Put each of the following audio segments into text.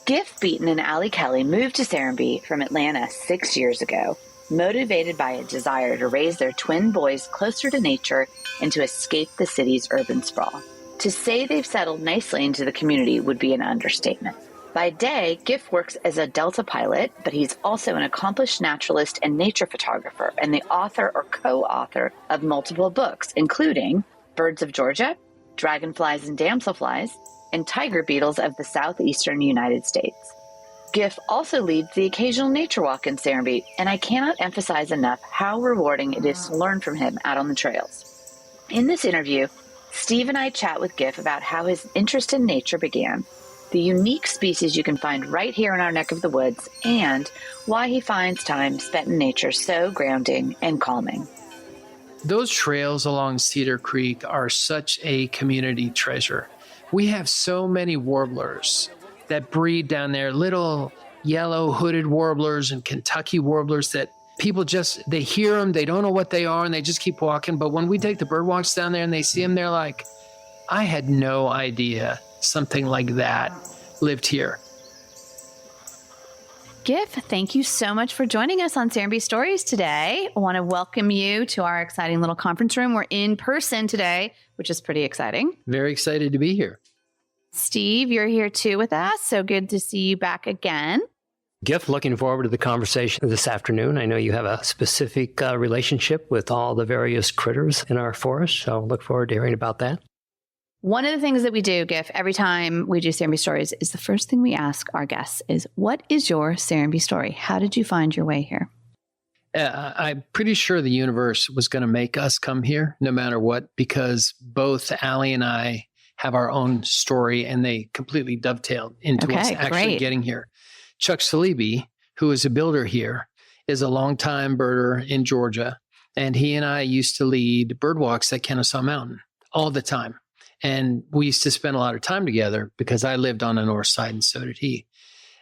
Giff Beaton and Allie Kelly moved to Serenbe from Atlanta 6 years ago, motivated by a desire to raise their twin boys closer to nature and to escape the city's urban sprawl. To say they've settled nicely into the community would be an understatement. By day, Giff works as a Delta pilot, but he's also an accomplished naturalist and nature photographer and the author or co-author of multiple books, including Birds of Georgia, Dragonflies and Damselflies, and Tiger Beetles of the Southeastern United States. Giff also leads the occasional nature walk in Serenbe, and I cannot emphasize enough how rewarding it is to learn from him out on the trails. In this interview, Steve and I chat with Giff about how his interest in nature began, the unique species you can find right here in our neck of the woods, and why he finds time spent in nature so grounding and calming. Those trails along Cedar Creek are such a community treasure. We have so many warblers that breed down there, little yellow hooded warblers and Kentucky warblers that people they hear them, they don't know what they are, and they just keep walking. But when we take the bird walks down there and they see them, they're like, I had no idea something like that lived here. Giff, thank you so much for joining us on Serenbe Stories today. I want to welcome you to our exciting little conference room. We're in person today, which is pretty exciting. Very excited to be here. Steve, you're here too with us. So good to see you back again. Giff, looking forward to the conversation this afternoon. I know you have a specific relationship with all the various critters in our forest, so look forward to hearing about that. One of the things that we do, Giff, every time we do Serenbe Stories is the first thing we ask our guests is, what is your Serenbe story? How did you find your way here? I'm pretty sure the universe was going to make us come here no matter what, because both Allie and I have our own story and they completely dovetailed into us actually getting here. Chuck Salibi, who is a builder here, is a longtime birder in Georgia, and he and I used to lead bird walks at Kennesaw Mountain all the time. And we used to spend a lot of time together because I lived on the north side and so did he.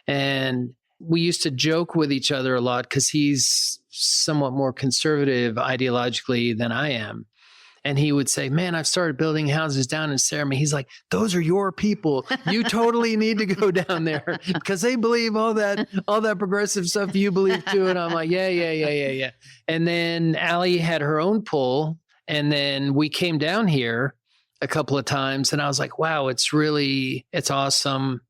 And we used to joke with each other a lot because he's somewhat more conservative ideologically than I am. And he would say, man, I've started building houses down in Serenbe. He's like, those are your people. You totally need to go down there because they believe all that progressive stuff you believe too. And I'm like, yeah. And then Allie had her own pull. And then we came down here a couple of times and I was like, wow, it's awesome.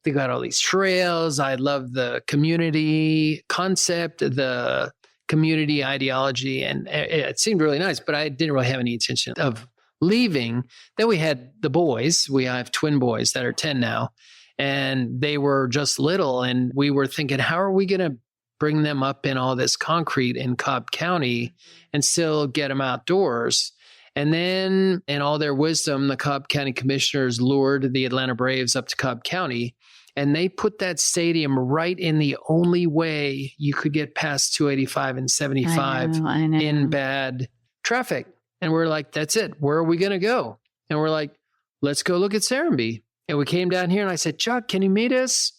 They got all these trails. I love the community concept, the community ideology, and it seemed really nice, but I didn't really have any intention of leaving. Then we had the boys. I have twin boys that are 10 now, and they were just little, and we were thinking, how are we going to bring them up in all this concrete in Cobb County and still get them outdoors? And then, in all their wisdom, the Cobb County commissioners lured the Atlanta Braves up to Cobb County, and they put that stadium right in the only way you could get past 285 and 75 I know. in bad traffic. And we're like, that's it. Where are we going to go? And we're like, let's go look at Serenbe. And we came down here and I said, Chuck, can you meet us?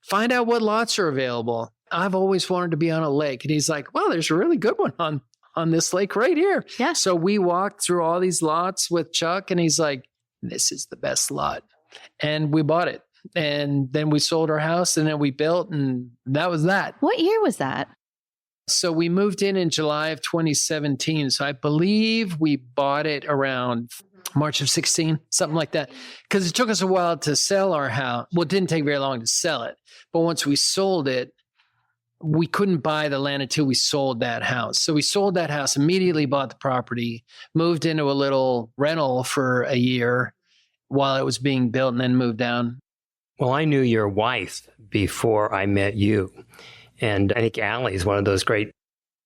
Find out what lots are available. I've always wanted to be on a lake. And he's like, well, there's a really good one on this lake right here. Yeah. So we walked through all these lots with Chuck and he's like, this is the best lot. And we bought it. And then we sold our house and then we built and that was that. What year was that? So we moved in July of 2017. So I believe we bought it around March of 16, something like that. Because it took us a while to sell our house. Well, it didn't take very long to sell it. But once we sold it, we couldn't buy the land until we sold that house. So we sold that house, immediately bought the property, moved into a little rental for a year while it was being built, and then moved down. Well, I knew your wife before I met you. And I think Allie is one of those great,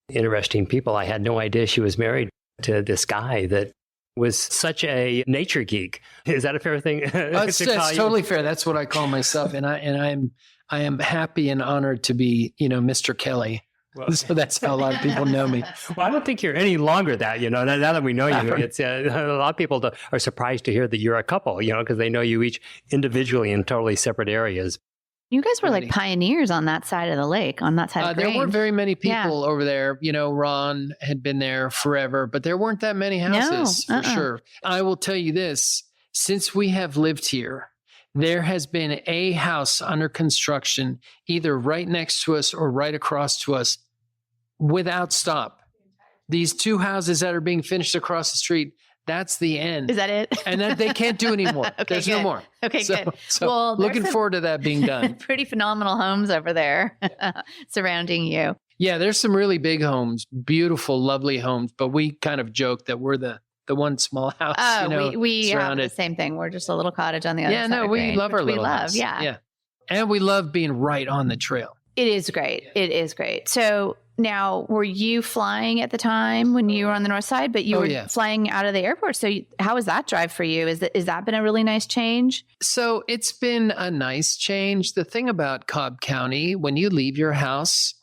interesting people. I had no idea she was married to this guy that was such a nature geek. Is that a fair thing? That's totally fair. That's what I call myself. And I am happy and honored to be, Mr. Kelly. Well, so that's how a lot of people know me. Well, I don't think you're any longer that, now that we know you. It's a lot of people are surprised to hear that you're a couple, because they know you each individually in totally separate areas. You guys were like pioneers on that side of the lake, on that side of the There weren't very many people over there. Ron had been there forever, but there weren't that many houses for sure. I will tell you this, since we have lived here, There has been a house under construction, either right next to us or right across to us, without stop. These 2 houses that are being finished across the street, that's the end. Is that it? And that they can't do anymore. Okay, There's good. no more. Okay, So good. looking forward to that being done. Pretty phenomenal homes over there surrounding you. Yeah, there's some really big homes, beautiful, lovely homes, but we kind of joke that we're the one small house. Oh, we have surrounded. the same thing. We're just a little cottage on the other side. Yeah, no, of we Grange, love our which little house. Yeah. And we love being right on the trail. It is great. It is great. So now, were you flying at the time when you were on the north side, but you were flying out of the airport? So how was that drive for you? Is that been a really nice change? So it's been a nice change. The thing about Cobb County, when you leave your house,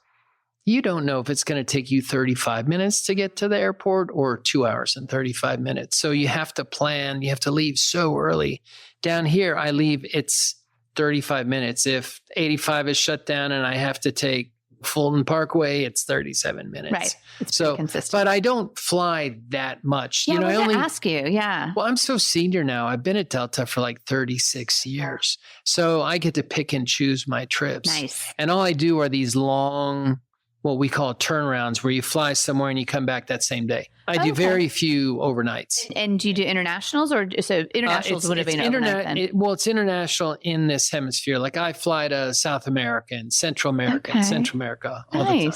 you don't know if it's going to take you 35 minutes to get to the airport or 2 hours and 35 minutes. So you have to plan. You have to leave so early. Down here, I leave, it's 35 minutes. If 85 is shut down and I have to take Fulton Parkway, it's 37 minutes. Right. It's so consistent. But I don't fly that much. Yeah, I only ask you. Yeah. Well, I'm so senior now. I've been at Delta for like 36 years. So I get to pick and choose my trips. Nice. And all I do are these long, what we call turnarounds, where you fly somewhere and you come back that same day. I do very few overnights. And do you do internationals, or so internationals would have been overnight then? It's international in this hemisphere. Like I fly to South America and Central America and Central America all the time.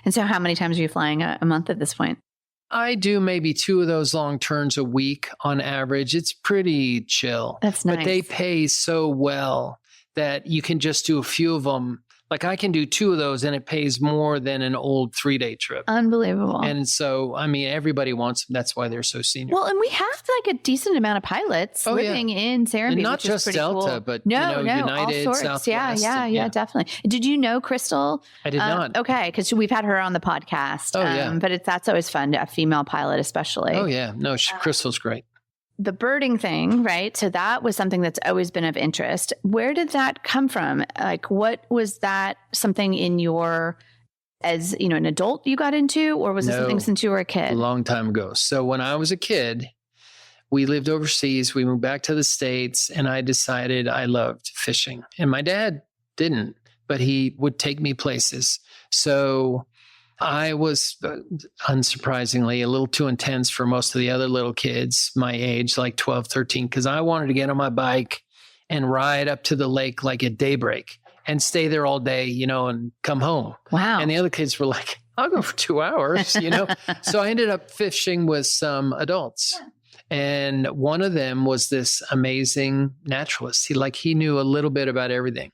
And so how many times are you flying a month at this point? I do maybe 2 of those long turns a week on average. It's pretty chill. That's nice. But they pay so well that you can just do a few of them. Like I can do 2 of those and it pays more than an old 3-day trip. Unbelievable. And so, I mean, everybody wants them. That's why they're so senior. Well, and we have like a decent amount of pilots living in Serenbe. And not just Delta, cool. but United, all sorts. Southwest. Yeah, definitely. Did you know Crystal? I did not. Okay, because we've had her on the podcast. But that's always fun, a female pilot especially. Oh, yeah. No, Crystal's great. The birding thing, right? So that was something that's always been of interest. Where did that come from? Like, what was that something in your, as an adult you got into, or was it something since you were a kid? A long time ago. So when I was a kid, we lived overseas. We moved back to the States and I decided I loved fishing. And my dad didn't, but he would take me places. So I was, unsurprisingly, a little too intense for most of the other little kids my age, like 12, 13, because I wanted to get on my bike and ride up to the lake like at daybreak and stay there all day, and come home. Wow. And the other kids were like, I'll go for 2 hours, So I ended up fishing with some adults. And one of them was this amazing naturalist. He knew a little bit about everything.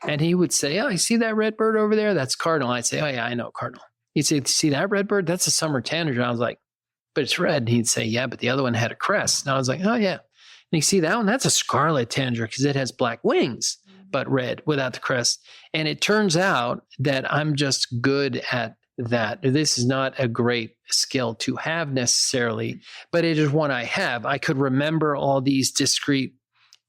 And he would say, oh, you see that red bird over there? That's cardinal. I'd say, oh, yeah, I know cardinal. He'd say, see that red bird? That's a summer tanager. And I was like, but it's red. And he'd say, yeah, but the other one had a crest. And I was like, oh, yeah. And you see that one? That's a scarlet tanager because it has black wings, but red without the crest. And it turns out that I'm just good at that. This is not a great skill to have necessarily, but it is one I have. I could remember all these discrete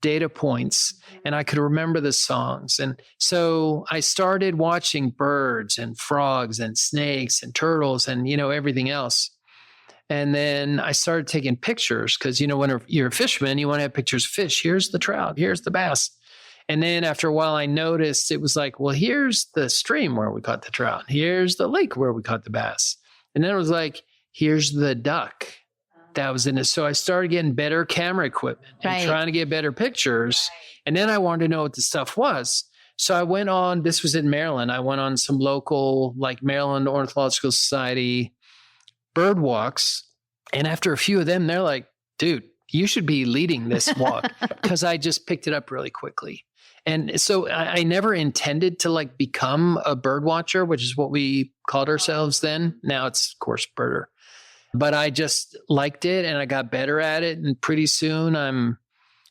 data points and I could remember the songs. And so I started watching birds and frogs and snakes and turtles and, everything else. And then I started taking pictures because, when you're a fisherman, you want to have pictures of fish. Here's the trout, here's the bass. And then after a while, I noticed it was like, well, here's the stream where we caught the trout. Here's the lake where we caught the bass. And then it was like, here's the duck. That was in it. So I started getting better camera equipment and trying to get better pictures. And then I wanted to know what the stuff was. So I went on, this was in Maryland. I went on some local, like Maryland Ornithological Society bird walks. And after a few of them, they're like, dude, you should be leading this walk because I just picked it up really quickly. And so I never intended to become a bird watcher, which is what we called ourselves then. Now it's, of course, birder. But I just liked it and I got better at it. And pretty soon I'm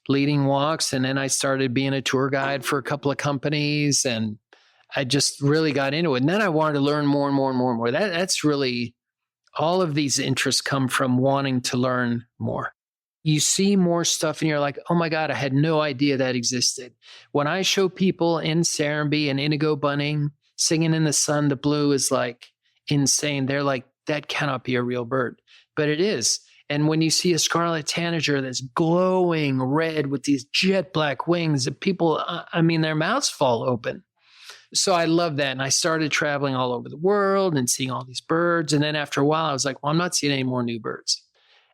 leading walks. And then I started being a tour guide for a couple of companies and I just really got into it. And then I wanted to learn more and more and more and more. That's really, all of these interests come from wanting to learn more. You see more stuff and you're like, oh my God, I had no idea that existed. When I show people in Serenbe and indigo bunting, singing in the sun, the blue is like insane. They're like, that cannot be a real bird, but it is. And when you see a scarlet tanager that's glowing red with these jet black wings, people, their mouths fall open. So I love that. And I started traveling all over the world and seeing all these birds. And then after a while, I was like, well, I'm not seeing any more new birds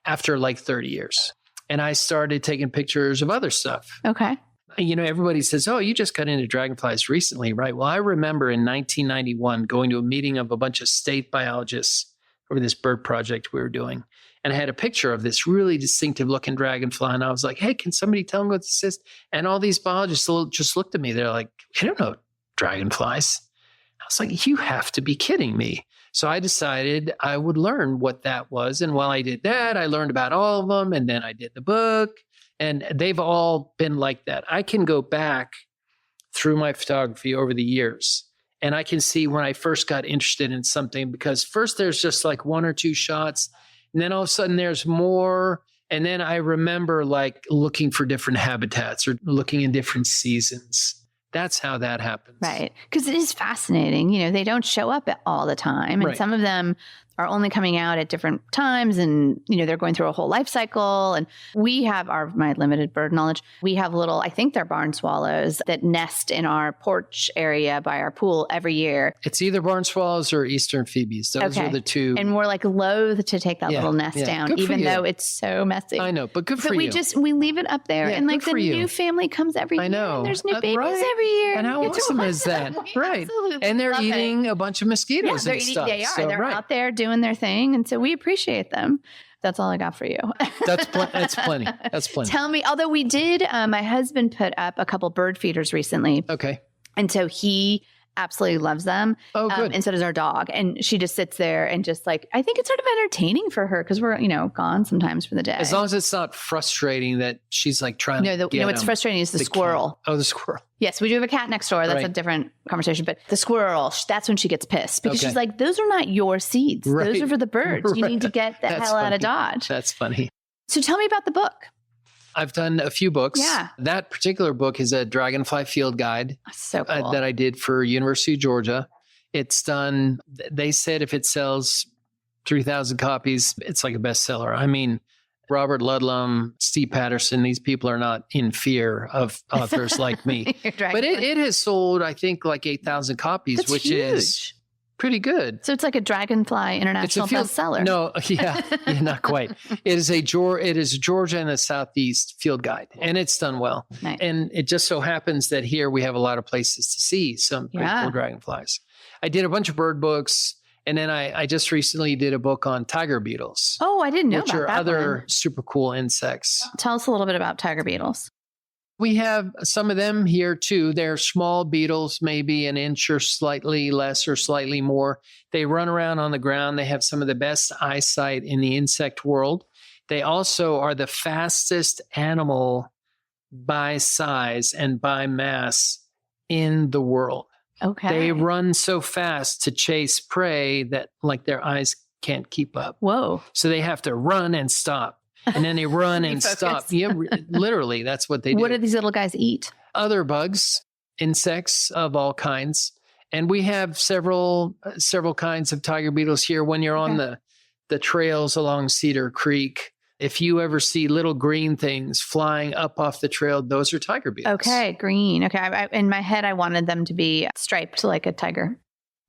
after like 30 years. And I started taking pictures of other stuff. Okay. Everybody says, oh, you just got into dragonflies recently, right? Well, I remember in 1991 going to a meeting of a bunch of state biologists over this bird project we were doing. And I had a picture of this really distinctive looking dragonfly. And I was like, hey, can somebody tell me what this is? And all these biologists just looked at me. They're like, you don't know dragonflies. I was like, you have to be kidding me. So I decided I would learn what that was. And while I did that, I learned about all of them. And then I did the book. And they've all been like that. I can go back through my photography over the years. And I can see when I first got interested in something, because first there's just like one or two shots. And then all of a sudden there's more. And then I remember like looking for different habitats or looking in different seasons. That's how that happens. Right. Because it is fascinating. They don't show up all the time. And some of them are only coming out at different times, and they're going through a whole life cycle. And we have my limited bird knowledge. We have I think they're barn swallows that nest in our porch area by our pool every year. It's either barn swallows or eastern phoebes. Those are the two. And we're like loath to take that little nest down, even though it's so messy. I know, but good for you. We leave it up there, and like the new family comes every year. I know. And there's new babies every year. And how awesome is that? Right. And they're eating a bunch of mosquitoes and stuff. They are. They're out there doing their thing. And so we appreciate them. That's all I got for you. That's plenty. That's plenty. Tell me, although we did, my husband put up a couple bird feeders recently. Okay. And so he absolutely loves them. Oh, good. And so does our dog. And she just sits there and just like, I think it's sort of entertaining for her because we're, gone sometimes for the day. As long as it's not frustrating that she's like trying to get what's frustrating is the squirrel. Cat. Oh, the squirrel. Yes, we do have a cat next door. That's a different conversation. But the squirrel, that's when she gets pissed because she's like, those are not your seeds. Right. Those are for the birds. You need to get the hell out of Dodge. That's funny. So tell me about the book. I've done a few books. Yeah. That particular book is a dragonfly field guide so cool. That I did for University of Georgia. It's done, they said if it sells 3,000 copies, it's like a bestseller. I mean, Robert Ludlum, Steve Patterson, these people are not in fear of authors like me. But it has sold, I think, like 8,000 copies, That's which huge. Is pretty good. So it's like a Dragonfly International bestseller. No, not quite. It is a Georgia and the Southeast field guide, and it's done well. Nice. And it just so happens that here we have a lot of places to see some pretty cool dragonflies. I did a bunch of bird books, and then I just recently did a book on tiger beetles. Oh, I didn't know about that. Which are other super cool insects. Tell us a little bit about tiger beetles. We have some of them here too. They're small beetles, maybe an inch or slightly less or slightly more. They run around on the ground. They have some of the best eyesight in the insect world. They also are the fastest animal by size and by mass in the world. Okay. They run so fast to chase prey that like their eyes can't keep up. Whoa. So they have to run and stop. And then they run and stop. Yeah, literally, that's what they do. What do these little guys eat? Other bugs, insects of all kinds. And we have several kinds of tiger beetles here. When you're on the trails along Cedar Creek, if you ever see little green things flying up off the trail, those are tiger beetles. Okay, green. Okay, in my head, I wanted them to be striped like a tiger.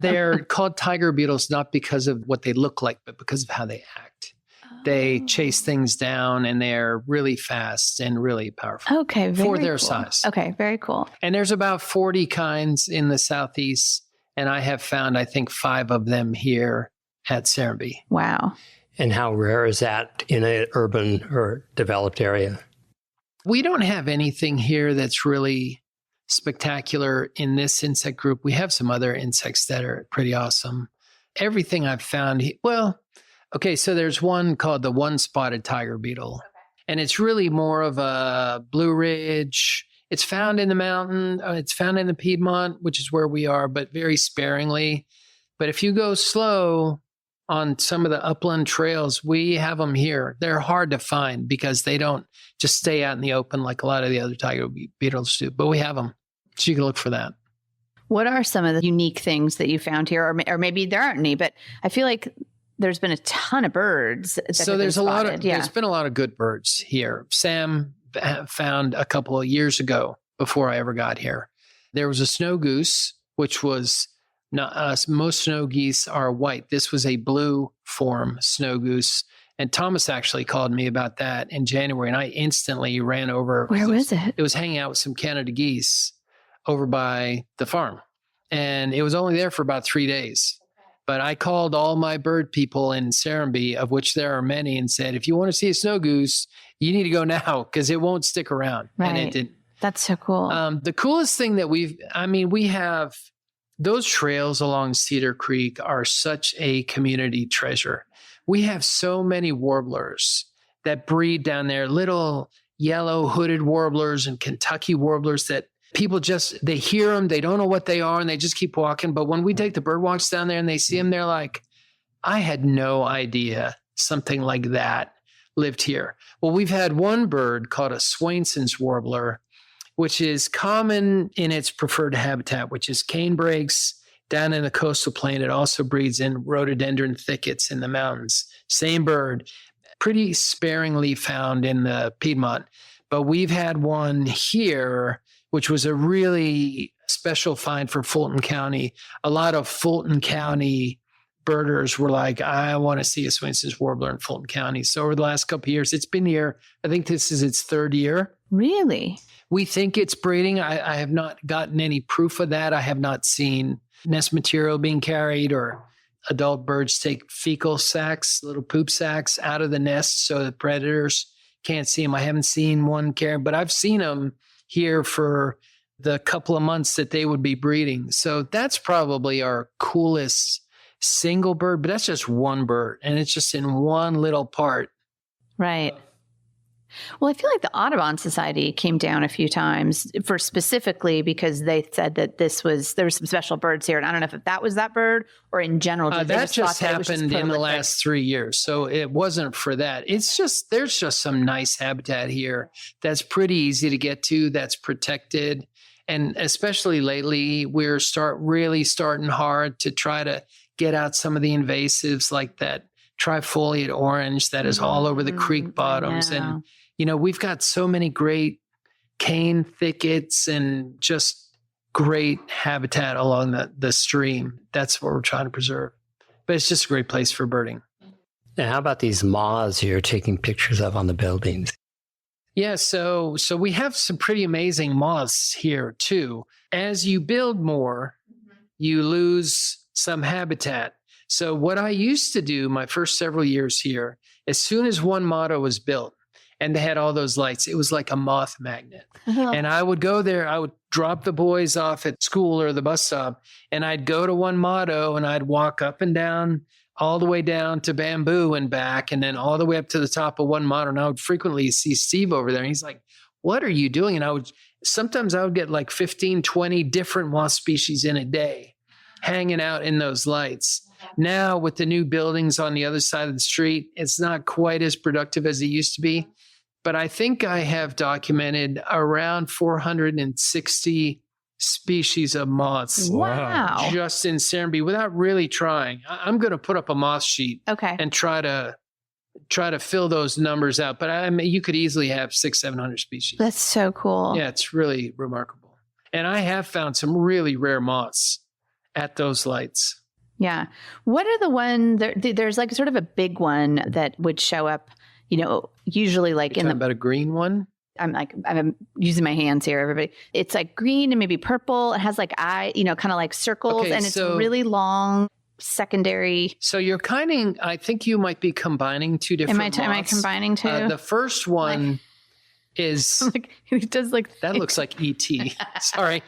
They're called tiger beetles not because of what they look like, but because of how they act. They chase things down and they're really fast and really powerful. Okay, very for their cool. size. Okay, very cool. And there's about 40 kinds in the Southeast. And I have found, I think, 5 of them here at Serenbe. Wow. And how rare is that in an urban or developed area? We don't have anything here that's really spectacular in this insect group. We have some other insects that are pretty awesome. Everything I've found, okay, so there's one called the one-spotted tiger beetle, and it's really more of a Blue Ridge. It's found in the mountain. It's found in the Piedmont, which is where we are, but very sparingly. But if you go slow on some of the upland trails, we have them here. They're hard to find because they don't just stay out in the open like a lot of the other tiger beetles do, but we have them. So you can look for that. What are some of the unique things that you found here? Or maybe there aren't any, but I feel like there's been a ton of birds. So there's been a lot of good birds here. Sam found a couple of years ago before I ever got here. There was a snow goose, which was not most snow geese are white. This was a blue form snow goose. And Thomas actually called me about that in January, and I instantly ran over. Where was it? It was hanging out with some Canada geese over by the farm. And it was only there for about 3 days. But I called all my bird people in Serenbe, of which there are many, and said, if you want to see a snow goose, you need to go now because it won't stick around. Right. And it didn't. That's so cool. The coolest thing that we have those trails along Cedar Creek are such a community treasure. We have so many warblers that breed down there, little yellow hooded warblers and Kentucky warblers that people they hear them, they don't know what they are, and they just keep walking. But when we take the bird walks down there and they see them, they're like, I had no idea something like that lived here. Well, we've had one bird called a Swainson's warbler, which is common in its preferred habitat, which is canebrakes down in the coastal plain. It also breeds in rhododendron thickets in the mountains. Same bird, pretty sparingly found in the Piedmont. But we've had one here, which was a really special find for Fulton County. A lot of Fulton County birders were like, I want to see a Swainson's warbler in Fulton County. So over the last couple of years, it's been here. I think this is its third year. Really? We think it's breeding. I have not gotten any proof of that. I have not seen nest material being carried or adult birds take fecal sacs, little poop sacs out of the nest so the predators can't see them. I haven't seen one carry, but I've seen them here for the couple of months that they would be breeding. So that's probably our coolest single bird, but that's just one bird, and it's just in one little part. Right. Well, I feel like the Audubon Society came down a few times for specifically because they said that there were some special birds here. And I don't know if that was that bird or in general. That just happened in the last 3 years. So it wasn't for that. It's just, there's just some nice habitat here that's pretty easy to get to, that's protected. And especially lately, we're really starting hard to try to get out some of the invasives like that trifoliate orange that is all over the creek bottoms. And we've got so many great cane thickets and just great habitat along the stream. That's what we're trying to preserve. But it's just a great place for birding. Now, how about these moths you're taking pictures of on the buildings? Yeah, so we have some pretty amazing moths here too. As you build more, you lose some habitat. So what I used to do my first several years here, as soon as one motto was built, and they had all those lights, it was like a moth magnet. And I would go there, I would drop the boys off at school or the bus stop, and I'd go to one motto and I'd walk up and down, all the way down to Bamboo and back, and then all the way up to the top of one motto. And I would frequently see Steve over there, and he's like, what are you doing? And sometimes I would get like 15, 20 different moth species in a day hanging out in those lights. Now with the new buildings on the other side of the street, it's not quite as productive as it used to be. But I think I have documented around 460 species of moths. Wow. Just in Serenbe without really trying. I'm going to put up a moth sheet and try to fill those numbers out. But you could easily have 600-700 species. That's so cool. Yeah, it's really remarkable. And I have found some really rare moths at those lights. Yeah. What are the one, there's like sort of a big one that would show up, usually like You're talking about a green one? I'm using my hands here, everybody. It's like green and maybe purple. It has like kind of like circles, and it's really long secondary. So you're I think you might be combining two different moths. Am I combining two? The first one is... He does that looks like E.T. Sorry.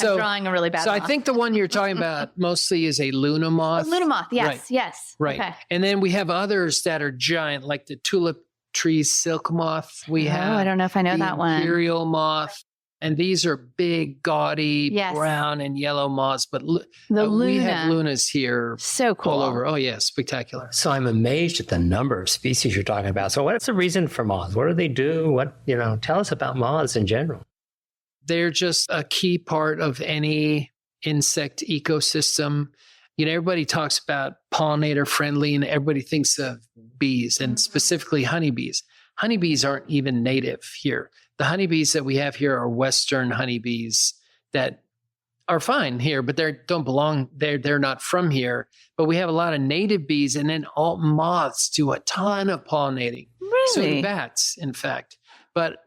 I'm drawing a really bad moth. I think the one you're talking about mostly is a Luna moth. Luna moth, yes, right. yes. Right. Okay. And then we have others that are giant, like the tulip tree silk moth. We have I don't know if I know that one. Imperial moth. And these are big, gaudy, brown and yellow moths. But we have Lunas here. So cool. All over. Oh, yeah, spectacular. So I'm amazed at the number of species you're talking about. So what's the reason for moths? What do they do? Tell us about moths in general. They're just a key part of any insect ecosystem. everybody talks about pollinator friendly and everybody thinks of bees and specifically honeybees. Honeybees aren't even native here. The honeybees that we have here are Western honeybees that are fine here, but they don't belong there. They're not from here. But we have a lot of native bees, and then all moths do a ton of pollinating. Really? So do bats, in fact. But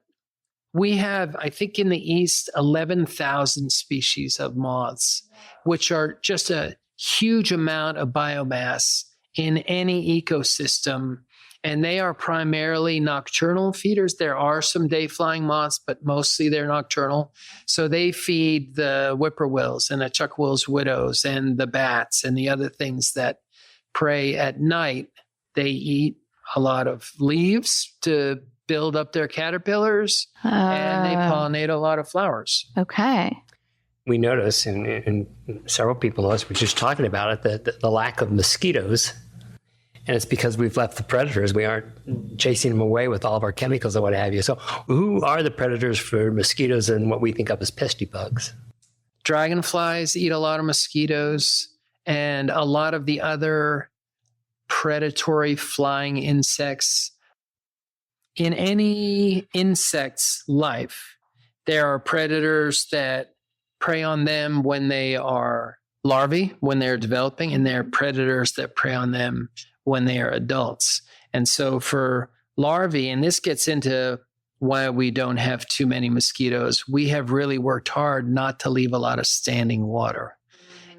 we have, I think in the East, 11,000 species of moths, which are just a huge amount of biomass in any ecosystem. And they are primarily nocturnal feeders. There are some day-flying moths, but mostly they're nocturnal. So they feed the whippoorwills and the chuck-will's widows and the bats and the other things that prey at night. They eat a lot of leaves to build up their caterpillars, and they pollinate a lot of flowers. Okay. We notice, and several people of us were just talking about it, that the lack of mosquitoes. And it's because we've left the predators. We aren't chasing them away with all of our chemicals and what have you. So who are the predators for mosquitoes and what we think of as pesky bugs? Dragonflies eat a lot of mosquitoes, and a lot of the other predatory flying insects. In any insect's life, there are predators that prey on them when they are larvae, when they're developing, and there are predators that prey on them when they are adults. And so for larvae, and this gets into why we don't have too many mosquitoes, we have really worked hard not to leave a lot of standing water.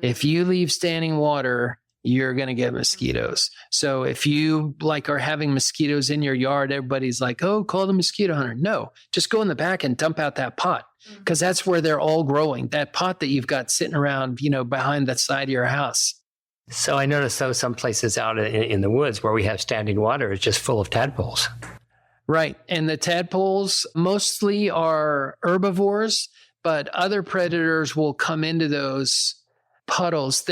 If you leave standing water, you're going to get mosquitoes. So if you are having mosquitoes in your yard, everybody's like, oh, call the mosquito hunter. No, just go in the back and dump out that pot, because that's where they're all growing. That pot that you've got sitting around, behind the side of your house. So I noticed some places out in the woods where we have standing water is just full of tadpoles. Right. And the tadpoles mostly are herbivores, but other predators will come into those puddles.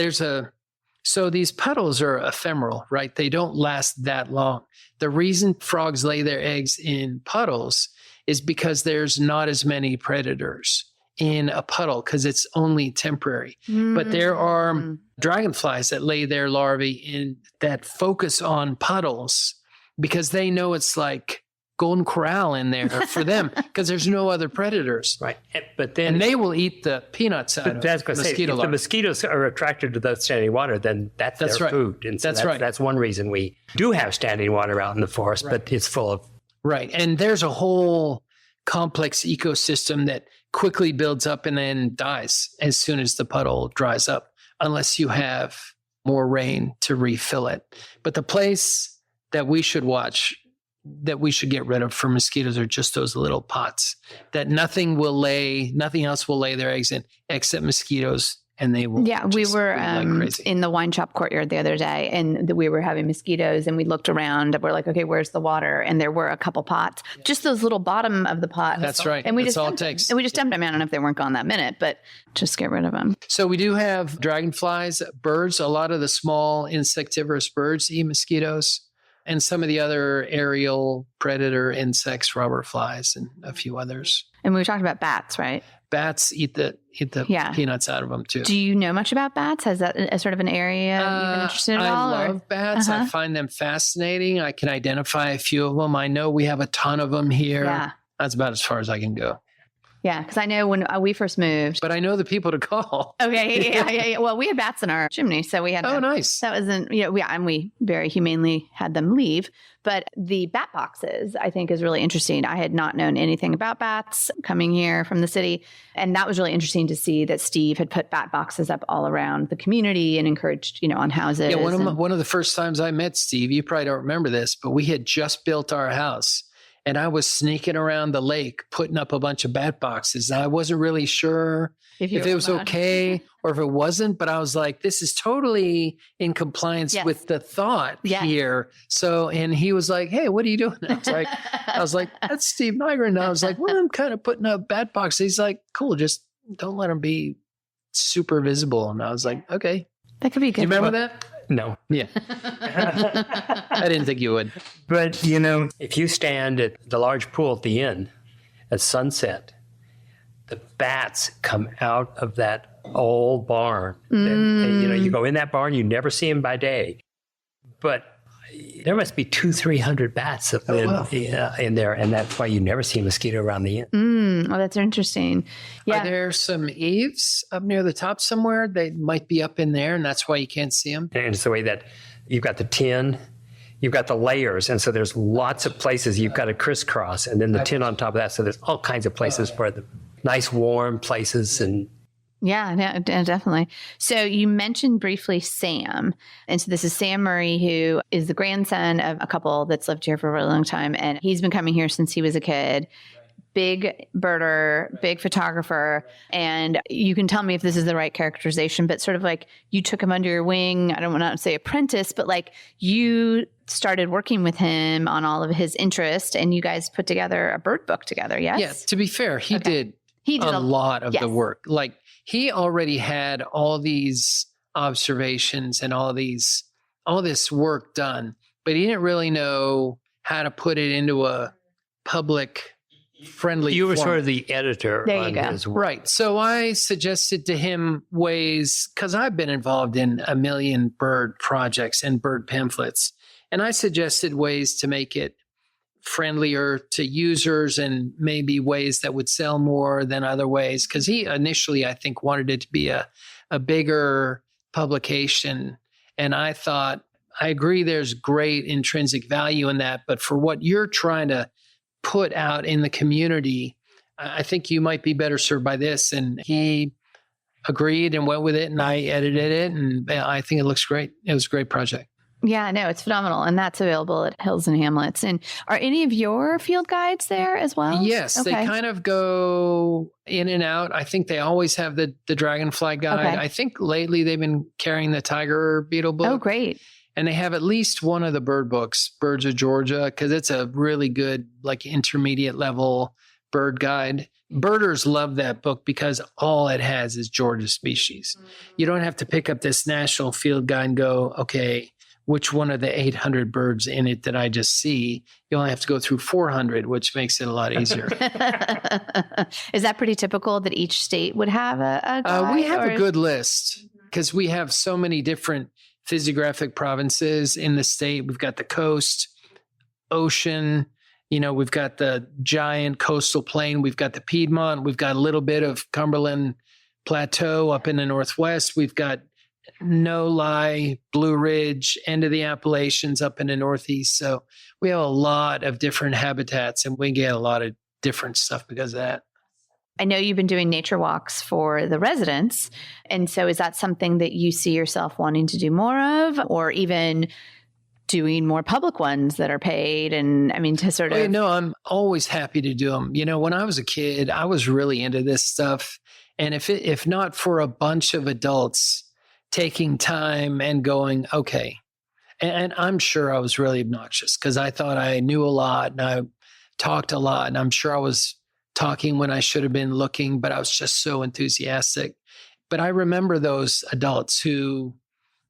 So these puddles are ephemeral, right? They don't last that long. The reason frogs lay their eggs in puddles is because there's not as many predators in a puddle because it's only temporary. Mm-hmm. But there are dragonflies that lay their larvae that focus on puddles because they know it's like golden corral in there for them because there's no other predators. Right. But then, and they will eat the peanuts out of mosquito larvae. If the mosquitoes are attracted to the standing water, then that's their right. food. And so that's right. That's one reason we do have standing water out in the forest, right. But it's full of... Right. And there's a whole complex ecosystem that quickly builds up and then dies as soon as the puddle dries up, unless you have more rain to refill it. But the place that we should watch, that we should get rid of for mosquitoes, are just those little pots that nothing else will lay their eggs in except mosquitoes. And they will. Yeah, we were in the wine shop courtyard the other day, and we were having mosquitoes, and we looked around. We're like, okay, where's the water? And there were a couple pots, just those little bottom of the pot. That's right. And that's all it takes. And we just dumped them. I don't know if they weren't gone that minute, but just get rid of them. So we do have dragonflies, birds. A lot of the small insectivorous birds eat mosquitoes, and some of the other aerial predator insects, robber flies, and a few others. And we talked about bats, right? Bats eat the peanuts out of them too. Do you know much about bats? Has that a sort of an area you've been interested in at all? I love bats. I find them fascinating. I can identify a few of them. I know we have a ton of them here. Yeah. That's about as far as I can go. Yeah, because I know when we first moved. But I know the people to call. Okay, yeah. Well, we had bats in our chimney, so we had. Oh, nice. That wasn't, and we very humanely had them leave. But the bat boxes, I think, is really interesting. I had not known anything about bats coming here from the city, and that was really interesting to see that Steve had put bat boxes up all around the community and encouraged, on houses. Yeah, one of the first times I met Steve, you probably don't remember this, but we had just built our house. And I was sneaking around the lake, putting up a bunch of bat boxes. And I wasn't really sure if it was okay or if it wasn't. But I was like, this is totally in compliance with the thought here. So, and he was like, hey, what are you doing? I was like, that's Steve Nygren. And I was like, well, I'm kind of putting up bat boxes. He's like, cool, just don't let them be super visible. And I was like, okay. That could be good. Do you remember that? No. Yeah. I didn't think you would. But, if you stand at the large pool at the inn at sunset, the bats come out of that old barn. And, you go in that barn, you never see them by day. But there must be 200-300 bats that live in there, and that's why you never see a mosquito around the end. Oh, that's interesting. Yeah. Are there some eaves up near the top somewhere? They might be up in there, and that's why you can't see them. And it's the way that you've got the tin, you've got the layers, and so there's lots of places you've got to crisscross, and then the tin on top of that. So there's all kinds of places for the nice warm places and. Yeah, definitely. So you mentioned briefly Sam. And so this is Sam Murray, who is the grandson of a couple that's lived here for a really long time. And he's been coming here since he was a kid. Big birder, big photographer. And you can tell me if this is the right characterization, but sort of like you took him under your wing. I don't want to say apprentice, but like you started working with him on all of his interest and you guys put together a bird book together. Yes. Yeah. To be fair, he did a lot of the work. Like, he already had all these observations and all this work done, but he didn't really know how to put it into a public friendly You were form. sort of the editor on his work. Right. So I suggested to him ways, because I've been involved in a million bird projects and bird pamphlets, and I suggested ways to make it friendlier to users and maybe ways that would sell more than other ways. Because he initially, I think, wanted it to be a bigger publication. And I thought, I agree there's great intrinsic value in that. But for what you're trying to put out in the community, I think you might be better served by this. And he agreed and went with it. And I edited it. And I think it looks great. It was a great project. Yeah, no, it's phenomenal. And that's available at Hills and Hamlets. And are any of your field guides there as well? Yes, okay. They kind of go in and out. I think they always have the Dragonfly guide. Okay. I think lately they've been carrying the Tiger Beetle book. Oh, great. And they have at least one of the bird books, Birds of Georgia, because it's a really good, like, intermediate level bird guide. Birders love that book because all it has is Georgia species. You don't have to pick up this national field guide and go, okay, which one of the 800 birds in it did I just see? You only have to go through 400, which makes it a lot easier. Is that pretty typical that each state would have a guide? We have a good list because we have so many different physiographic provinces in the state. We've got the coast, ocean, we've got the giant coastal plain. We've got the Piedmont. We've got a little bit of Cumberland Plateau up in the Northwest. We've got No-Lie, Blue Ridge, end of the Appalachians up in the Northeast. So we have a lot of different habitats and we get a lot of different stuff because of that. I know you've been doing nature walks for the residents. And so is that something that you see yourself wanting to do more of, or even doing more public ones that are paid? And I mean, to sort of... No, I'm always happy to do them. When I was a kid, I was really into this stuff. And if not for a bunch of adults taking time and going, okay. And I'm sure I was really obnoxious because I thought I knew a lot and I talked a lot. And I'm sure I was talking when I should have been looking, but I was just so enthusiastic. But I remember those adults who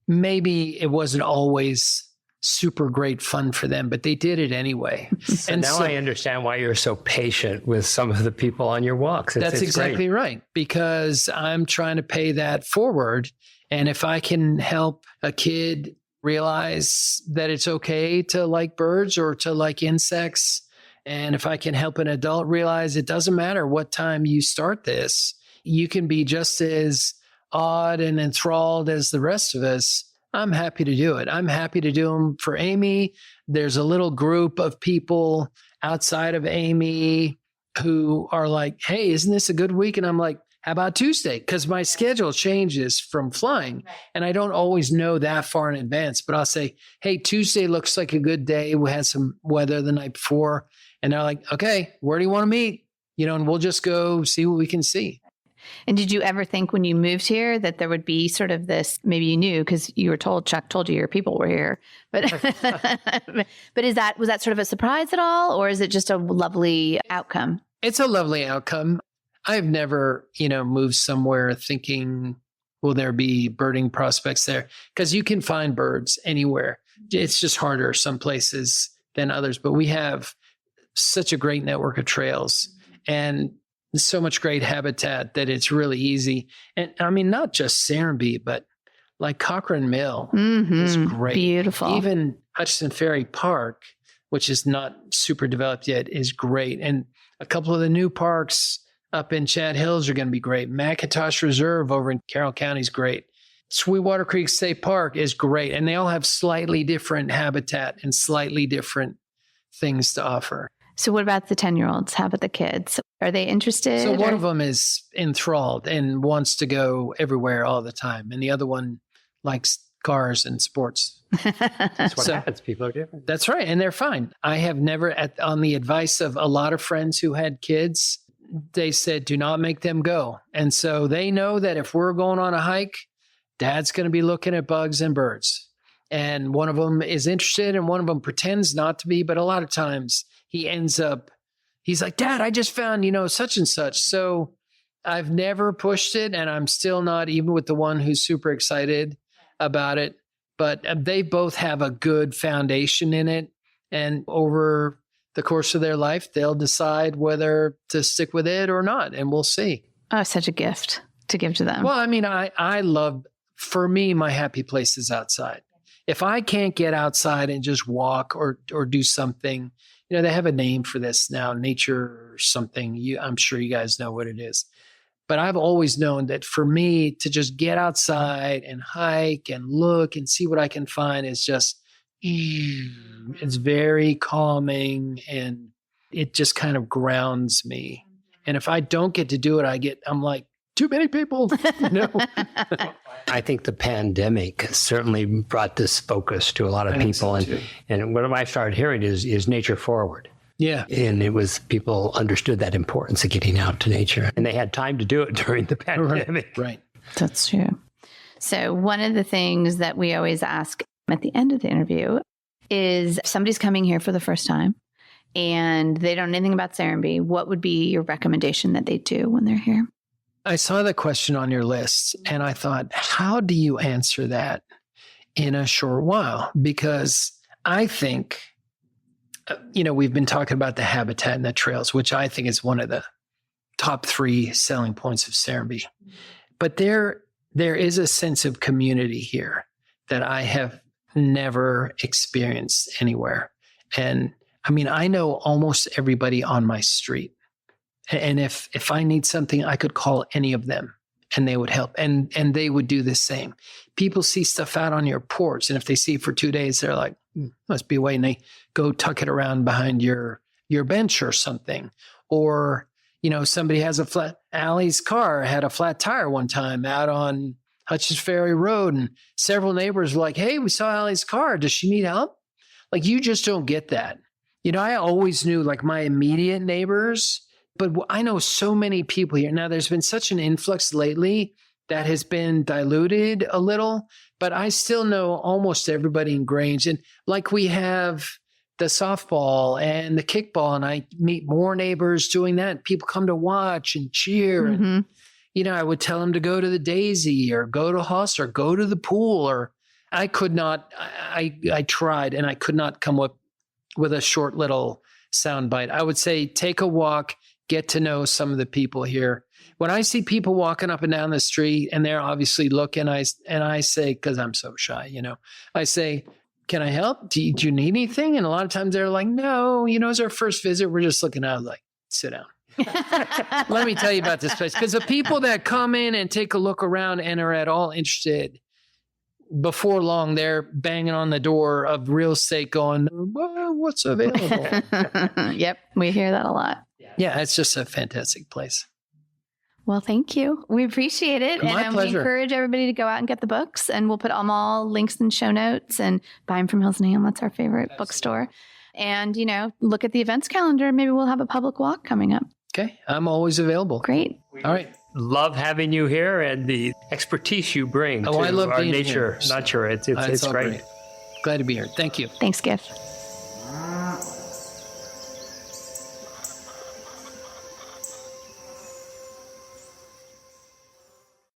maybe it wasn't always super great fun for them, but they did it anyway. And now I understand why you're so patient with some of the people on your walks. That's exactly right, because I'm trying to pay that forward. And if I can help a kid realize that it's okay to like birds or to like insects, and if I can help an adult realize it doesn't matter what time you start this, you can be just as awed and enthralled as the rest of us, I'm happy to do it. I'm happy to do them for Amy. There's a little group of people outside of Amy who are like, hey, isn't this a good week? And I'm like, how about Tuesday? Because my schedule changes from flying and I don't always know that far in advance, but I'll say, hey, Tuesday looks like a good day. We had some weather the night before. And they're like, okay, where do you want to meet? And we'll just go see what we can see. And did you ever think when you moved here that there would be sort of this, maybe you knew because you were told, Chuck told you your people were here, but was that sort of a surprise at all? Or is it just a lovely outcome? It's a lovely outcome. I've never, moved somewhere thinking, will there be birding prospects there? Because you can find birds anywhere. It's just harder some places than others, but we have such a great network of trails. And There's so much great habitat that it's really easy. And I mean, not just Serenbe, but like Cochrane Mill is great. Beautiful. Even Hutchinson Ferry Park, which is not super developed yet, is great. And a couple of the new parks up in Chat Hills are going to be great. McIntosh Reserve over in Carroll County is great. Sweetwater Creek State Park is great. And they all have slightly different habitat and slightly different things to offer. So what about the 10-year-olds? How about the kids? Are they interested? So one of them is enthralled and wants to go everywhere all the time. And the other one likes cars and sports. That's what happens. People are different. That's right. And they're fine. I have never, on the advice of a lot of friends who had kids, they said, do not make them go. And so they know that if we're going on a hike, Dad's going to be looking at bugs and birds. And one of them is interested and one of them pretends not to be. But a lot of times he ends up, he's like, Dad, I just found, such and such. So I've never pushed it. And I'm still not, even with the one who's super excited about it. But they both have a good foundation in it. And over the course of their life, they'll decide whether to stick with it or not. And we'll see. Oh, such a gift to give to them. Well, I mean, I love, for me, my happy place is outside. If I can't get outside and just walk or do something, they have a name for this now, nature or something. I'm sure you guys know what it is. But I've always known that for me to just get outside and hike and look and see what I can find is just, it's very calming and it just kind of grounds me. And if I don't get to do it, I'm like, too many people. No. I think the pandemic certainly brought this focus to a lot of people. And what I started hearing is nature forward. Yeah. And it was, people understood that importance of getting out to nature. And they had time to do it during the pandemic. Right. That's true. So one of the things that we always ask at the end of the interview is if somebody's coming here for the first time and they don't know anything about Serenbe, what would be your recommendation that they do when they're here? I saw the question on your list and I thought, how do you answer that in a short while? Because I think, we've been talking about the habitat and the trails, which I think is one of the top 3 selling points of Serenbe. But there is a sense of community here that I have never experienced anywhere. And I mean, I know almost everybody on my street. And if I need something, I could call any of them and they would help. And they would do the same. People see stuff out on your porch. And if they see it for 2 days, they're like, must be waiting. They go tuck it around behind your bench or something. Or, somebody has a flat, Allie's car had a flat tire one time out on Hutchins Ferry Road. And several neighbors were like, hey, we saw Allie's car. Does she need help? Like, you just don't get that. I always knew like my immediate neighbors. But I know so many people here. Now, there's been such an influx lately that has been diluted a little, but I still know almost everybody in Grange. And like we have the softball and the kickball, and I meet more neighbors doing that. People come to watch and cheer. Mm-hmm. And, I would tell them to go to the Daisy or go to Hoss or go to the pool. Or I could not, I tried and I could not come up with a short little soundbite. I would say take a walk. Get to know some of the people here. When I see people walking up and down the street and they're obviously looking, I say, because I'm so shy, I say, can I help? Do you need anything? And a lot of times they're like, no, it's our first visit. We're just looking out, like, sit down. Let me tell you about this place. Because the people that come in and take a look around and are at all interested, before long, they're banging on the door of real estate going, well, what's available? Yep, we hear that a lot. Yeah, it's just a fantastic place. Well, thank you. We appreciate it. My and pleasure. We encourage everybody to go out and get the books. And we'll put all links in show notes and buy them from Hills and Hamlet's, our favorite bookstore. And, look at the events calendar. Maybe we'll have a public walk coming up. Okay. I'm always available. Great. All right. Love having you here and the expertise you bring to I love our being nature. here. It's great. Glad to be here. Thank you. Thanks, Giff.